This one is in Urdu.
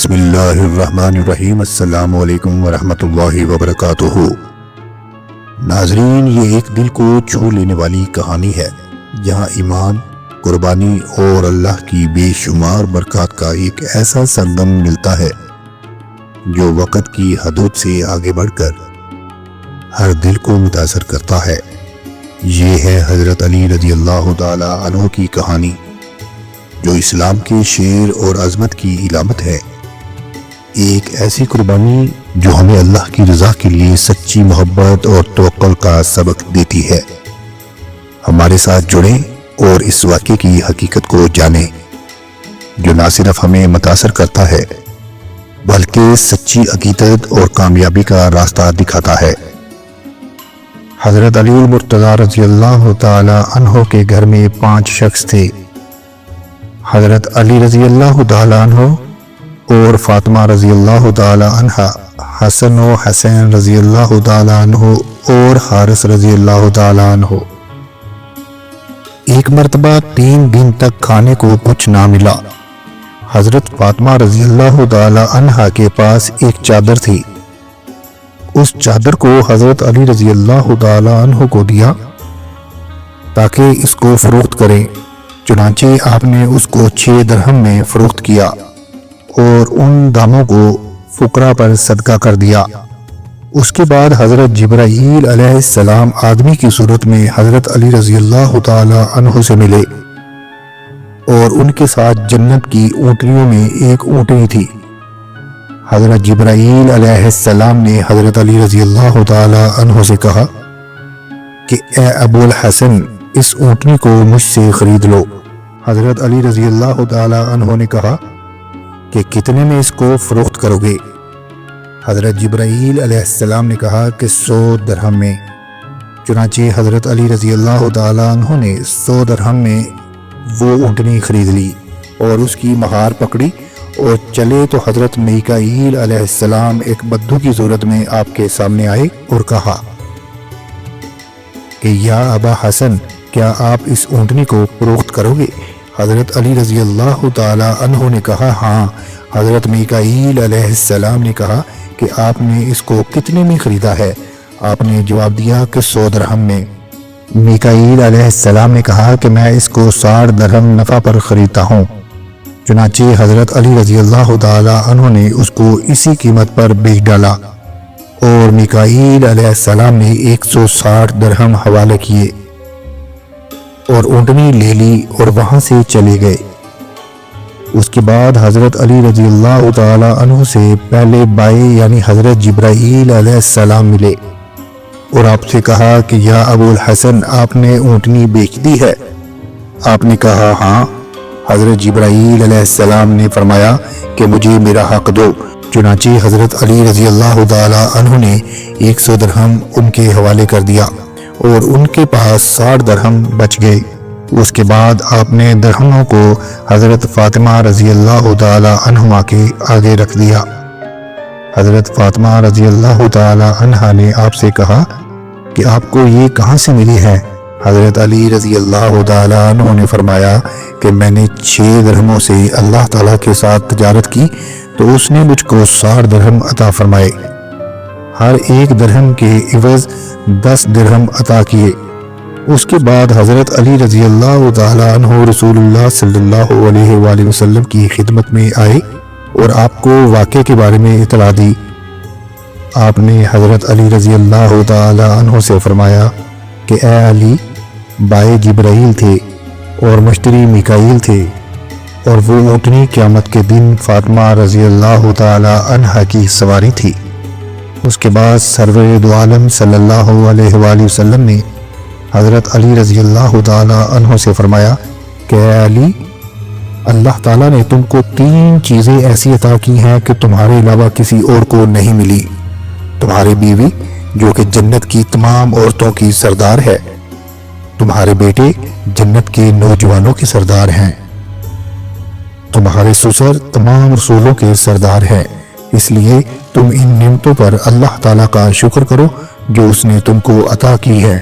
بسم اللہ الرحمن الرحیم۔ السلام علیکم ورحمۃ اللہ وبرکاتہ۔ ناظرین، یہ ایک دل کو چھو لینے والی کہانی ہے جہاں ایمان، قربانی اور اللہ کی بے شمار برکات کا ایک ایسا سنگم ملتا ہے جو وقت کی حدود سے آگے بڑھ کر ہر دل کو متاثر کرتا ہے۔ یہ ہے حضرت علی رضی اللہ تعالی عنہ کی کہانی، جو اسلام کے شیر اور عظمت کی علامت ہے۔ ایک ایسی قربانی جو ہمیں اللہ کی رضا کے لیے سچی محبت اور توکل کا سبق دیتی ہے۔ ہمارے ساتھ جڑیں اور اس واقعے کی حقیقت کو جانیں جو نہ صرف ہمیں متاثر کرتا ہے بلکہ سچی عقیدت اور کامیابی کا راستہ دکھاتا ہے۔ حضرت علی المرتضی رضی اللہ تعالی عنہ کے گھر میں 5 شخص تھے۔ حضرت علی رضی اللہ تعالی عنہ اور فاطمہ رضی اللہ تعالی عنہ، حسن و حسین رضی اللہ تعالی عنہ اور حارث رضی اللہ تعالی عنہ۔ ایک مرتبہ 3 دن تک کھانے کو کچھ نہ ملا۔ حضرت فاطمہ رضی اللہ تعالی عنہ کے پاس ایک چادر تھی۔ اس چادر کو حضرت علی رضی اللہ تعالی عنہ کو دیا تاکہ اس کو فروخت کریں۔ چنانچہ آپ نے اس کو 6 درہم میں فروخت کیا اور ان داموں کو فقراء پر صدقہ کر دیا۔ اس کے بعد حضرت جبرائیل علیہ السلام آدمی کی صورت میں حضرت علی رضی اللہ تعالی عنہ سے ملے اور ان کے ساتھ جنت کی اونٹنیوں میں ایک اونٹنی تھی۔ حضرت جبرائیل علیہ السلام نے حضرت علی رضی اللہ تعالی عنہ سے کہا کہ اے ابو الحسن، اس اونٹنی کو مجھ سے خرید لو۔ حضرت علی رضی اللہ تعالی عنہ نے کہا کہ کتنے میں اس کو فروخت کرو گے؟ حضرت جبرائیل علیہ السلام نے کہا کہ 100 درہم میں۔ چنانچہ حضرت علی رضی اللہ تعالی عنہ نے 100 درہم میں وہ اونٹنی خرید لی اور اس کی مہار پکڑی اور چلے تو حضرت میکائیل علیہ السلام ایک بدو کی صورت میں آپ کے سامنے آئے اور کہا کہ یا ابا حسن، کیا آپ اس اونٹنی کو فروخت کرو گے؟ حضرت علی رضی اللہ تعالی عنہ نے کہا ہاں۔ حضرت میکائیل علیہ السلام نے کہا کہ آپ نے اس کو کتنے میں خریدا ہے؟ آپ نے جواب دیا کہ 100 درہم میں۔ میکائیل علیہ السلام نے کہا کہ میں اس کو 60 درہم نفع پر خریدتا ہوں۔ چنانچہ حضرت علی رضی اللہ تعالی عنہ نے اس کو اسی قیمت پر بیچ ڈالا اور میکائیل علیہ السلام نے 160 درہم حوالے کیے اور اونٹنی لے لی اور وہاں سے چلے گئے۔ اس کے بعد حضرت علی رضی اللہ تعالی عنہ سے پہلے بائے یعنی حضرت جبرائیل علیہ السلام ملے اور آپ سے کہا کہ یا ابو الحسن، آپ نے اونٹنی بیچ دی ہے؟ آپ نے کہا ہاں۔ حضرت جبرائیل علیہ السلام نے فرمایا کہ مجھے میرا حق دو۔ چنانچہ حضرت علی رضی اللہ تعالی عنہ نے 100 درہم ان کے حوالے کر دیا اور ان کے پاس 60 درہم بچ گئے۔ اس کے بعد آپ نے درہموں کو حضرت فاطمہ رضی اللہ تعالی عنہ کے آگے رکھ دیا۔ حضرت فاطمہ رضی اللہ تعالی عنہ نے آپ سے کہا کہ آپ کو یہ کہاں سے ملی ہے؟ حضرت علی رضی اللہ تعالی عنہ نے فرمایا کہ میں نے 6 درہموں سے اللہ تعالیٰ کے ساتھ تجارت کی تو اس نے مجھ کو 60 درہم عطا فرمائے۔ ہر ایک درہم کے عوض 10 درہم عطا کیے۔ اس کے بعد حضرت علی رضی اللہ تعالی عنہ رسول اللہ صلی اللہ علیہ وآلہ وسلم کی خدمت میں آئے اور آپ کو واقعے کے بارے میں اطلاع دی۔ آپ نے حضرت علی رضی اللہ تعالی عنہ سے فرمایا کہ اے علی، بائے جبرائیل تھے اور مشتری میکائیل تھے اور وہ اونٹنی قیامت کے دن فاطمہ رضی اللہ تعالی عنہ کی سواری تھی۔ اس کے بعد سرور دو عالم صلی اللہ علیہ وآلہ وسلم نے حضرت علی رضی اللہ تعالی عنہ سے فرمایا کہ اے علی، اللہ تعالیٰ نے تم کو 3 چیزیں ایسی عطا کی ہیں کہ تمہارے علاوہ کسی اور کو نہیں ملی۔ تمہاری بیوی جو کہ جنت کی تمام عورتوں کی سردار ہے، تمہارے بیٹے جنت کے نوجوانوں کے سردار ہیں، تمہارے سسر تمام رسولوں کے سردار ہیں۔ اس لیے تم ان نعمتوں پر اللہ تعالیٰ کا شکر کرو جو اس نے تم کو عطا کی ہے۔